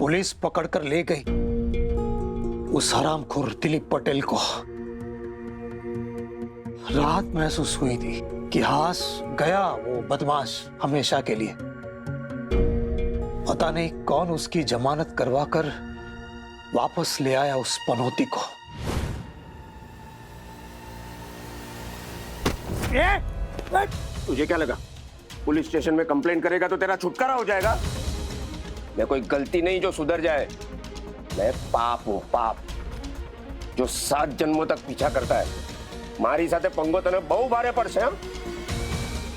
Police पकड़कर ले गई उस हरामखोर दिलीप पटेल को। राहत महसूस हुई थी कि हास गया वो बदमाश हमेशा के लिए। पता नहीं कौन उसकी जमानत करवाकर वापस ले आया उस पनौती को। तुझे क्या लगा पुलिस स्टेशन में कंप्लेंट करेगा तो तेरा छुटकारा हो जाएगा? मैं कोई गलती नहीं जो सुधर जाए, मैं पाप हूँ, पाप जो 7 जन्मों तक पीछा करता है। मारी साथे पंगो तने बहु भारे पड़से।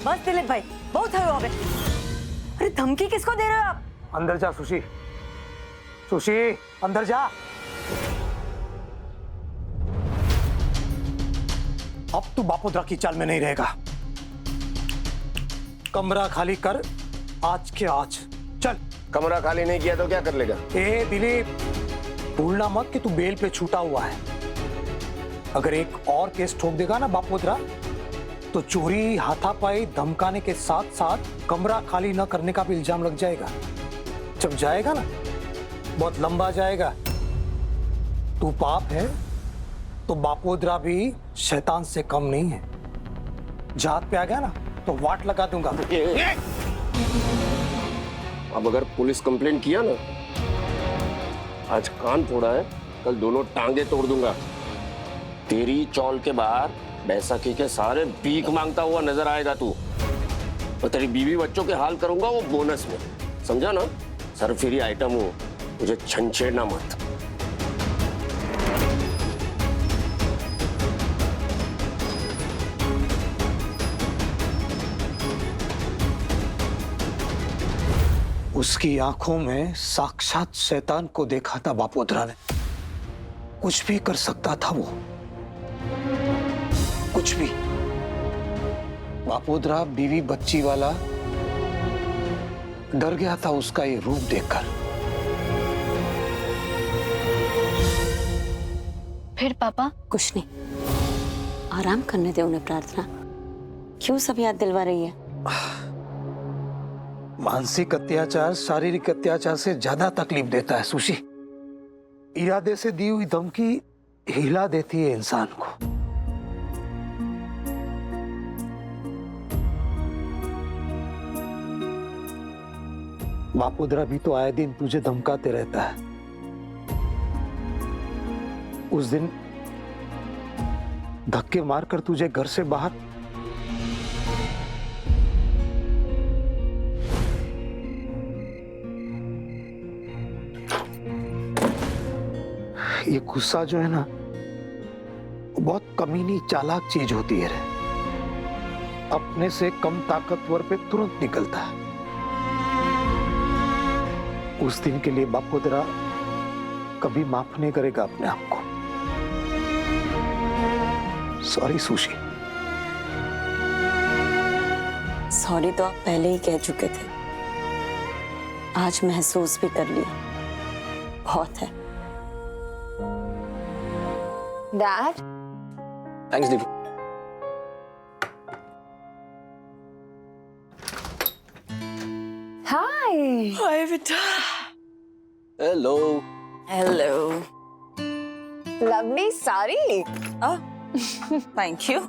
बस दिलीप भाई, बहुत है अब। अरे धमकी किसको दे रहे हो आप? अंदर जा सुशी, सुशी अंदर जा। अब तू बापोद्रा की चाल में नहीं रहेगा। कमरा खाली कर आज के आज, चल। कमरा खाली नहीं किया तो क्या कर लेगा? ए दिलीप, भूलना मत कि तू बेल पे छूटा हुआ है। अगर एक और केस ठोक देगा ना बापोद्रा, तो चोरी, हाथापाई, धमकाने के साथ साथ कमरा खाली न करने का भी इल्जाम लग जाएगा। जब जाएगा ना, बहुत लंबा जाएगा। तू पाप है तो बापोद्रा भी शैतान से कम नहीं है। जात पे आ गया ना तो वाट लगा दूंगा। अब अगर पुलिस कंप्लेंट किया ना, आज कान फोड़ा है, कल दोनों टांगे तोड़ दूंगा। तेरी चौल के बाहर बैसाखी के सारे भीख मांगता हुआ नजर आएगा तू, और तेरी बीवी बच्चों के हाल करूंगा वो बोनस में, समझा ना? सरफिरी आइटम हूं, मुझे छंछेड़ना मत। उसकी आंखों में साक्षात शैतान को देखा था बापोद्रा ने। कुछ भी कर सकता था वो, कुछ भी। बापोद्रा बीवी बच्ची वाला डर गया था उसका ये रूप देखकर। फिर पापा? कुछ नहीं, आराम करने दे उन्हें। प्रार्थना क्यों सब याद दिलवा रही है? मानसिक अत्याचार शारीरिक अत्याचार से ज्यादा तकलीफ देता है सुशी। इरादे से दी हुई धमकी हिला देती है इंसान को। बापोद्रा भी तो आए दिन तुझे धमकाते रहता है। उस दिन धक्के मारकर तुझे घर से बाहर ये गुस्सा जो है ना, बहुत कमीनी चालाक चीज होती है रे। अपने से कम ताकतवर पे तुरंत निकलता है। उस दिन के लिए बापोद्रा कभी माफ नहीं करेगा अपने आप को। Sorry sushi. सॉरी तो आप पहले ही कह चुके थे, आज महसूस भी कर लिया। बहुत है। Dad? Thanks Deepu. Hi. Hi बेटा। Hello. Hello. Lovely sari. Thank you.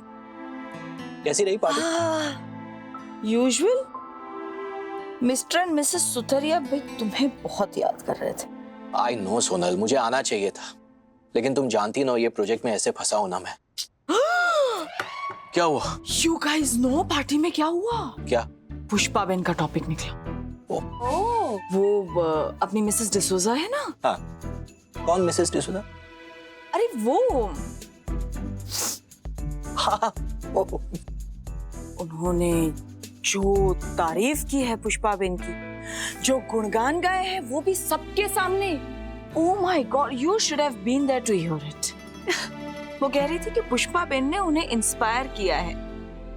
कैसी रही party? Usual. Mr and Mrs Sutharia भाई तुम्हें बहुत याद कर रहे थे। आई नो सोनल, मुझे आना चाहिए था, लेकिन तुम जानती ना ये प्रोजेक्ट में ऐसे फंसा हूं ना मैं। क्या हुआ? You guys know पार्टी में क्या हुआ? क्या? पुष्पा बेन का टॉपिक निकला। वो अपनी मिसेस डिसूजा है ना? हाँ। कौन मिसेस डिसूजा? अरे वो हाँ। उन्होंने जो तारीफ की है पुष्पा बेन की, जो गुणगान गाए हैं वो भी सबके सामने। Oh my God, you should have been there to hear it. वो कह रही थी कि पुष्पा बेन ने उन्हें इंस्पायर किया है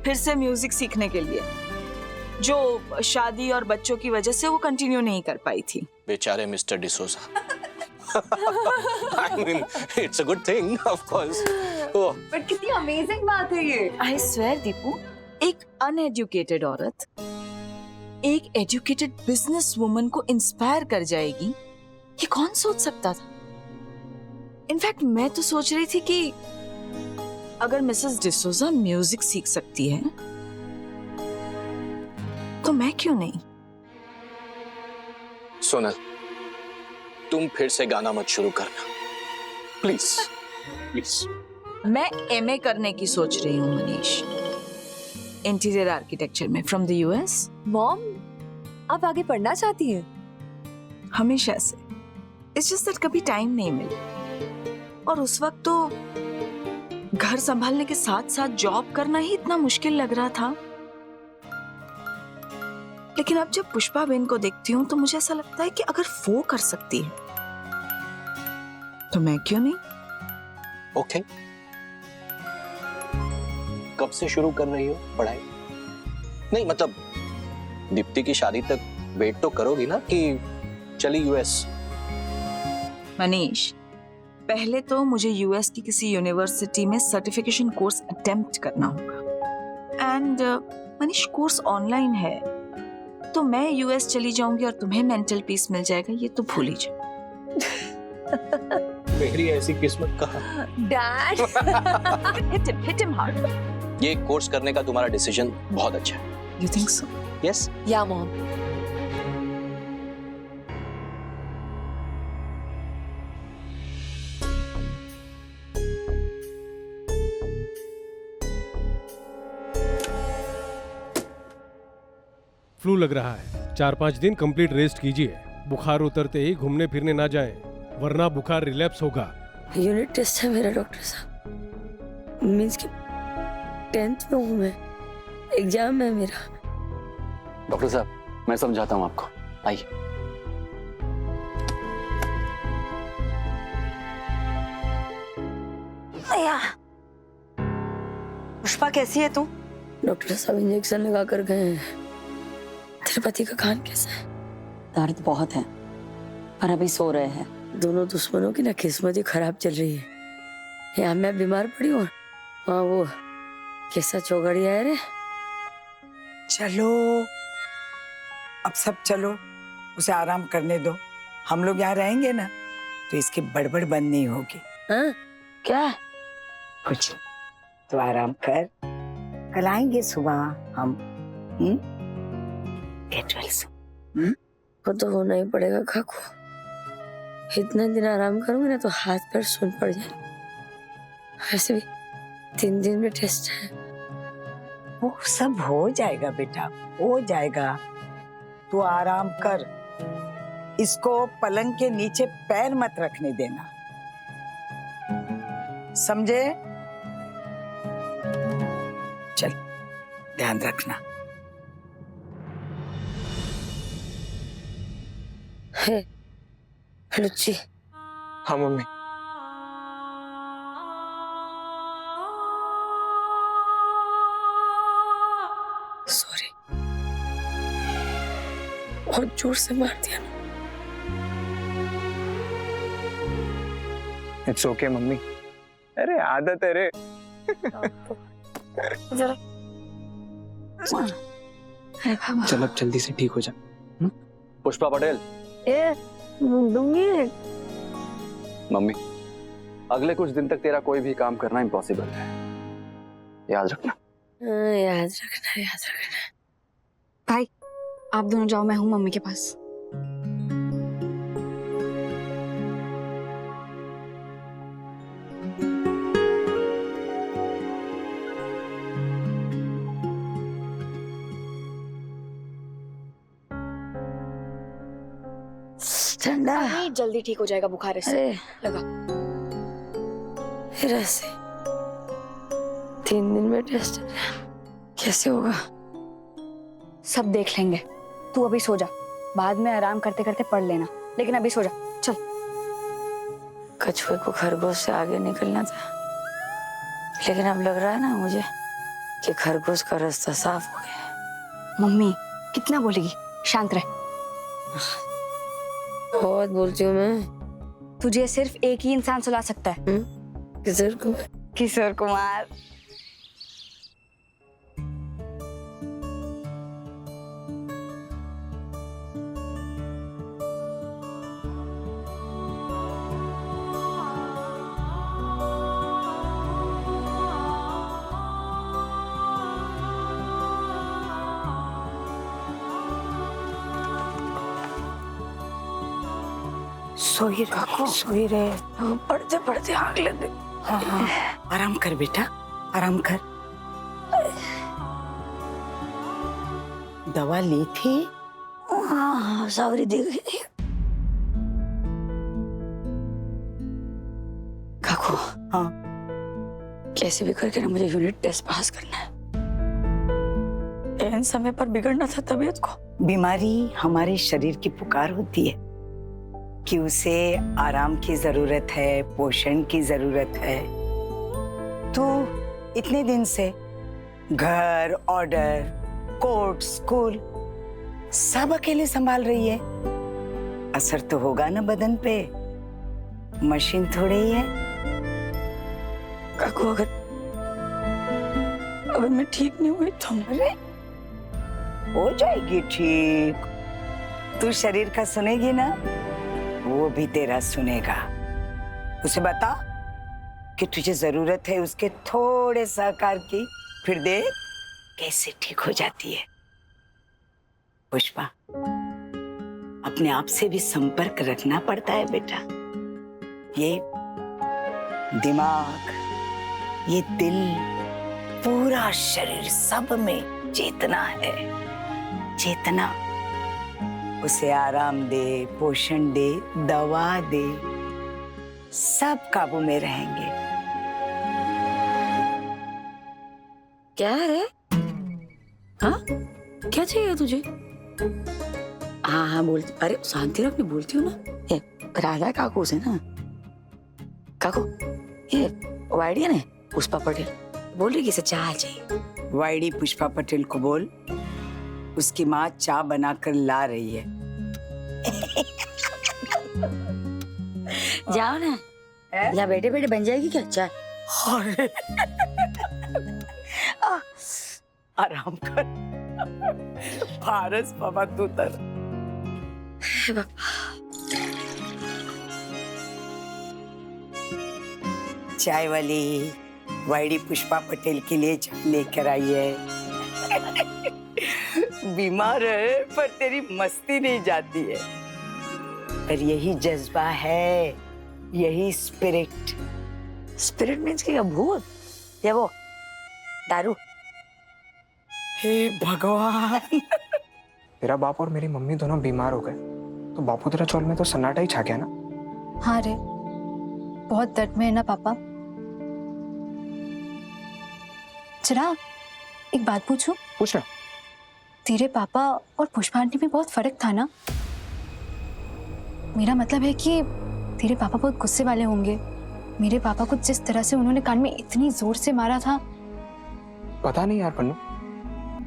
फिर से म्यूजिक सीखने के लिए, जो शादी और बच्चों की वजह से वो कंटिन्यू नहीं कर पाई थी। बेचारे mister D'Souza. I mean, it's a good thing, of course. Oh. But कितनी अमेजिंग बात है ये। I swear दीपू, एक अनएजुकेटेड औरत एक एजुकेटेड बिजनेस वुमन को इंस्पायर कर जाएगी, ये कौन सोच सकता था? इनफैक्ट मैं तो सोच रही थी कि अगर मिसेस डिसोजा म्यूजिक सीख सकती है तो मैं क्यों नहीं? सोनल, तुम फिर से गाना मत शुरू करना, प्लीज प्लीज। मैं एमए करने की सोच रही हूँ मनीष, इंटीरियर आर्किटेक्चर में, फ्रॉम द यूएस। मॉम, आप आगे पढ़ना चाहती हैं? हमेशा से। इट्स जस्ट दैट कभी टाइम नहीं मिला, और उस वक्त तो घर संभालने के साथ साथ जॉब करना ही इतना मुश्किल लग रहा था। लेकिन अब जब पुष्पा बेन को देखती हूँ तो मुझे ऐसा लगता है कि अगर वो कर सकती है तो मैं क्यों नहीं? ओके, कब से शुरू कर रही हो पढ़ाई? नहीं मतलब दीप्ति की शादी तक वेट तो करोगी ना कि चली यूएस? मनीष, पहले तो मुझे यूएस की किसी यूनिवर्सिटी में सर्टिफिकेशन कोर्स अटेम्प्ट करना होगा। एंड मनीष, कोर्स ऑनलाइन है, तो मैं यूएस चली जाऊंगी और तुम्हें मेंटल पीस मिल जाएगा, ये तो भूल ही जाओ। मेरी ऐसी किस्मत कहाँ? Dad, Hit him hard. ये कोर्स करने का तुम्हारा डिसीजन बहुत अच्छा है। You think so? यस। या मॉम। फ्लू लग रहा है, 4-5 दिन कंप्लीट रेस्ट कीजिए। बुखार उतरते ही घूमने फिरने ना जाएं, वरना बुखार रिलैप्स होगा। यूनिट टेस्ट है मेरा डॉक्टर साहब, मींस कि 10th में हूँ मैं, एग्जाम है मेरा। डॉक्टर साहब, मैं समझाता हूँ आपको, आइए। पुष्पा कैसी है तू? डॉक्टर साहब इंजेक्शन लगा कर गए हैं। तेरे पति का कान कैसा है? दर्द बहुत है पर अभी सो रहे हैं। दोनों दुश्मनों की ना किस्मत ही खराब चल रही है। यहाँ मैं बीमार पड़ी हूँ, वहाँ वो कैसा चौगड़िया है रे। चलो अब सब चलो, उसे आराम करने दो। हम लोग यहाँ रहेंगे ना तो इसकी बड़बड़ बंद नहीं होगी। हाँ क्या? कुछ तो आराम कर, कल आएंगे सुबह हम। Get well soon. वो तो होना ही पड़ेगा काकू। इतने दिन आराम करूंगी ना तो हाथ पैर सुन पड़ जाए। ऐसे भी 3 दिन में टेस्ट है। वो सब हो जाएगा बेटा, हो जाएगा। तू आराम कर, इसको पलंग के नीचे पैर मत रखने देना, समझे? चल ध्यान रखना। है लुच्ची। हाँ मम्मी। सॉरी, बहुत जोर से मार दिया ना। इट्स ओके मम्मी, अरे आदत है रे। जरा चल अब जल्दी से ठीक हो जा। पुष्पा पटेल। दूंगी। मम्मी, अगले कुछ दिन तक तेरा कोई भी काम करना इम्पॉसिबल है, याद रखना। याद रखना, याद रखना। भाई आप दोनों जाओ, मैं हूँ मम्मी के पास। ठंडा। नहीं, जल्दी ठीक हो जाएगा बुखार इससे। अरे लगा। फिर ऐसे 3 दिन में टेस्ट कैसे होगा? सब देख लेंगे, तू अभी सो जा, बाद में आराम करते करते पढ़ लेना, लेकिन अभी सो जा। चल। कछुए को खरगोश से आगे निकलना था, लेकिन अब लग रहा है ना मुझे कि खरगोश का रास्ता साफ हो गया। मम्मी कितना बोलेगी, शांत रह। बहुत बोलती हूँ मैं। तुझे सिर्फ एक ही इंसान सुला सकता है। किशोर कुमार। किशोर कुमार। सोई रहे पढ़ते पढ़ते आग लग गई। हाँ हाँ आराम कर बेटा, आराम कर। दवा ली थी? हाँ सावरी दी गई थी। काकू हाँ कैसे भी करके ना मुझे यूनिट टेस्ट पास करना है। एन समय पर बिगड़ना था तबीयत को। बीमारी हमारे शरीर की पुकार होती है कि उसे आराम की जरूरत है, पोषण की जरूरत है। तो इतने दिन से घर, ऑर्डर, कोर्ट, स्कूल सब अकेले संभाल रही है। असर तो होगा ना बदन पे, मशीन थोड़ी ही है। काकू अगर मैं ठीक नहीं हुई तो अरे हो जाएगी ठीक। तू शरीर का सुनेगी ना, वो भी तेरा सुनेगा। उसे बता कि तुझे जरूरत है उसके थोड़े सहकार की, फिर देख कैसे ठीक हो जाती है। पुष्पा, अपने आप से भी संपर्क रखना पड़ता है बेटा। ये दिमाग, ये दिल, पूरा शरीर, सब में चेतना है। चेतना उसे आराम दे, पोषण दे, दवा दे, सब काबू में रहेंगे। क्या है रे? हाँ क्या चाहिए तुझे? हाँ हाँ बोलती, अरे शांति रखने बोलती हूँ ना। ये राधा काकू से ना। काकू ये वाइडी है ना पुष्पा पटेल, बोल रही किसे चाय चाहिए। वाईडी पुष्पा पटेल को बोल, उसकी माँ चाय बनाकर ला रही है। जाओ ना, या बैठे बैठे बन जाएगी क्या चाय? आराम कर। पारस बाबा तू तर। चाय वाली वाईडी पुष्पा पटेल के लिए चाय लेकर आई है। बीमार है पर तेरी मस्ती नहीं जाती है। पर यही जज्बा है, यही स्पिरिट। स्पिरिट मीन्स क्या, भूत या वो दारू? हे भगवान। तेरा बाप और मेरी मम्मी दोनों बीमार हो गए तो बापू तेरा चौल में तो सन्नाटा ही छा गया ना। हाँ रे, बहुत दर्द में है ना पापा। चिराग, एक बात पूछूं? पूछना। तेरे पापा और पुष्पा आंटी में बहुत फर्क था ना? मेरा मतलब है कि तेरे पापा बहुत गुस्से वाले होंगे। मेरे पापा को जिस तरह से उन्होंने कान में इतनी जोर से मारा था। पता नहीं यार पन्नू,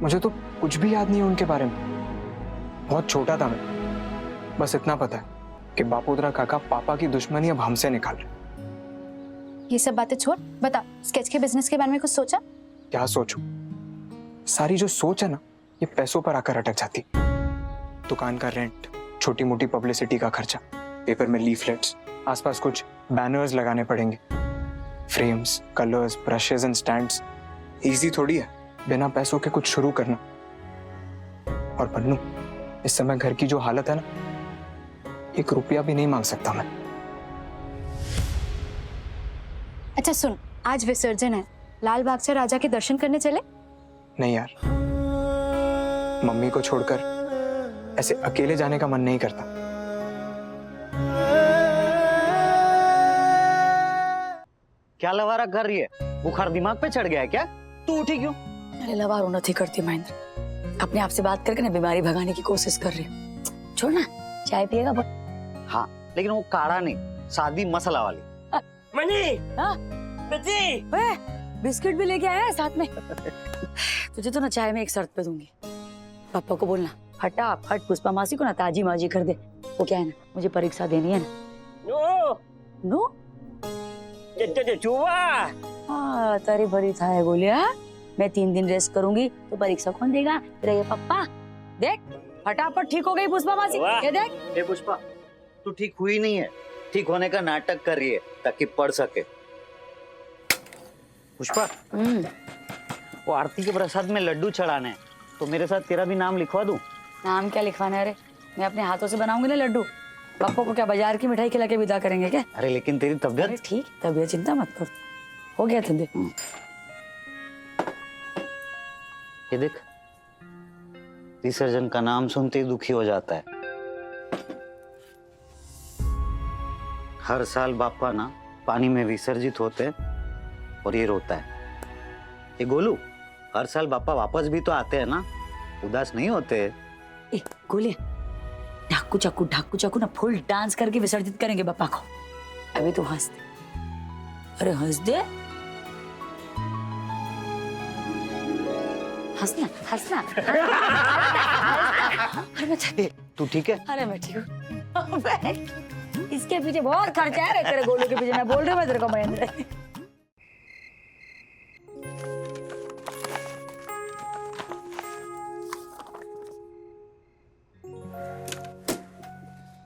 मुझे तो कुछ भी याद नहीं है उनके बारे में। बहुत छोटा था मैं, बस इतना पता है कि बापोदरा काका पापा की दुश्मनी अब हमसे निकाल रहे। ये सब बातें छोड़, बता स्केच के बिजनेस के बारे में कुछ सोचा? क्या सोचूं? सारी जो सोच है ना, ये पैसों पर आकर अटक जाती। दुकान का रेंट, छोटी मोटी पब्लिसिटी का खर्चा, पेपर में लीफलेट्स, आसपास कुछ बैनर्स लगाने पड़ेंगे, frames, colours, brushes and stands. Easy थोड़ी है बिना पैसों के कुछ शुरू करना। और पन्नू, इस समय घर की जो हालत है ना, 1 रुपया भी नहीं मांग सकता मैं। अच्छा सुन, आज विसर्जन है, लाल बाग से राजा के दर्शन करने चले? नहीं यार, मम्मी को छोड़कर ऐसे अकेले जाने का मन नहीं करता। क्या लवारा कर रही है? बुखार दिमाग पे चढ़ गया है क्या? तू उठी क्यों? अरे लवार नहीं करती महेंद्र, अपने आप से बात करके ना बीमारी भगाने की कोशिश कर रही हूँ। छोड़ ना, चाय पिएगा? हाँ लेकिन वो काढ़ा नहीं, सादी मसाला वाली। मनी, हाँ? बिस्किट भी लेके आया है साथ में। तुझे तो ना चाय में एक शर्त पे दूंगी। पापा को बोलना फटाफट पुष्पा मासी को ना ताजी माजी कर दे। वो क्या है ना, मुझे परीक्षा देनी है ना। नो हाँ तारी भरी था है बोलिया। मैं 3 दिन रेस्ट करूंगी तो परीक्षा कौन देगा? तेरा ये पप्पा। देख फटाफट ठीक हो गई पुष्पा मासी। ये देख। ए पुष्पा, तू ठीक हुई नहीं है, ठीक होने का नाटक कर रही है ताकि पढ़ सके। पुष्पा, वो आरती के प्रसाद में लड्डू चढ़ाने हैं, तो मेरे साथ तेरा भी नाम लिखवा दूं? नाम क्या लिखवाना है रे? मैं अपने हाथों से बनाऊंगी ना लड्डू। पापा को क्या बाजार की मिठाई खिला के विदा करेंगे क्या? अरे लेकिन तेरी अरे तबीयत ठीक, तबीयत चिंता मत कर, हो गया तबीयत। ये देख, विसर्जन का नाम सुनते ही दुखी हो जाता है। हर साल बापा ना पानी में विसर्जित होते हैं और ये रोता है। ये गोलू, हर साल बापा वापस भी तो आते हैं ना, उदास नहीं होते। ए गोले, ढाकू चाकू ना फुल डांस करके विसर्जित करेंगे बापा को। अभी तो हंस दे, अरे हंस दे, हंसना हंसना। अरे मैं तू ठीक है? अरे मैं ठीक हूँ। इसके पीछे बहुत खर्चा है तेरे गोलू के पीछे, मैं बोल रही हूँ मैं तेरे को महेंद्र।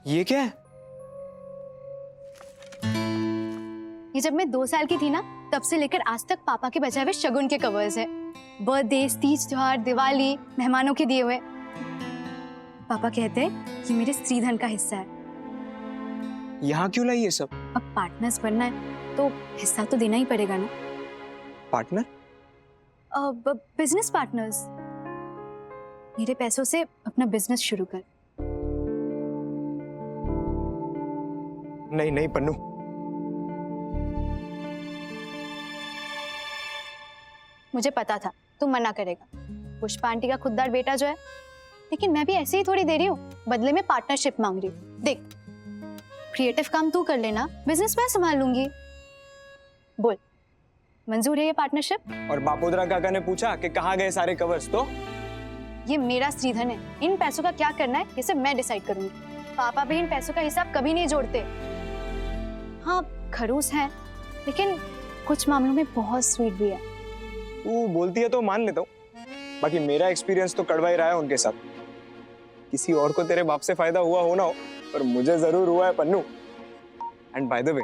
ये क्या है? ये जब मैं 2 साल की थी ना, तब से लेकर आज तक पापा के बचाए हुए शगुन के कवर्स है। बर्थडे, तीज त्योहार, दिवाली, मेहमानों के दिए हुए। पापा कहते हैं ये मेरे स्त्रीधन का हिस्सा है। यहाँ क्यों लाई ये सब? अब पार्टनर्स बनना है तो हिस्सा तो देना ही पड़ेगा ना। पार्टनर? Business partners. मेरे पैसों से अपना बिजनेस शुरू कर। नहीं नहीं पन्नू, मुझे पता था तुम मना करेगा। पुष्पा आंटी का खुददार बेटा जो है, लेकिन मैं भी ऐसे ही थोड़ी दे रही हूँ, बदले में पार्टनरशिप मांग रही हूँ। देख, क्रिएटिव काम तू कर लेना, बिजनेस मैं संभाल लूंगी। बोल, मंजूर है ये पार्टनरशिप? और बापोद्रा काका ने पूछा कि कहाँ गए सारे कवर्स, तो ये मेरा स्त्रीधन है, इन पैसों का क्या करना है ये सब मैं डिसाइड करूंगी। पापा भी इन पैसों का हिसाब कभी नहीं जोड़ते। हाँ, खड़ूस है, लेकिन कुछ मामलों में बहुत स्वीट भी है। तू बोलती है तो मान लेता हूँ, बाकी मेरा एक्सपीरियंस तो कड़वा ही रहा है उनके साथ। किसी और को तेरे बाप से फायदा हुआ हो ना हो, पर मुझे जरूर हुआ है Pannu. And by the way,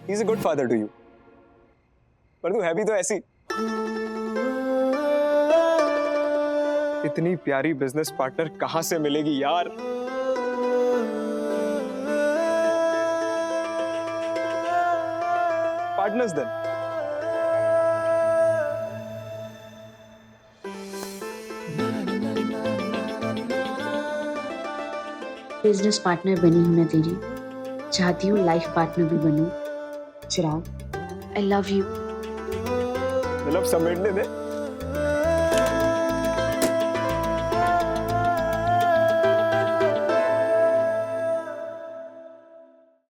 he is a good father to you. पर तू है भी तो ऐसी। इतनी प्यारी बिजनेस पार्टनर कहाँ से मिलेगी यार? Partners then. बिजनेस पार्टनर बनी हूं मैं तेरी, चाहती हूँ लाइफ पार्टनर भी बनूं। चिराग, आई लव यू। मतलब समेटने दे।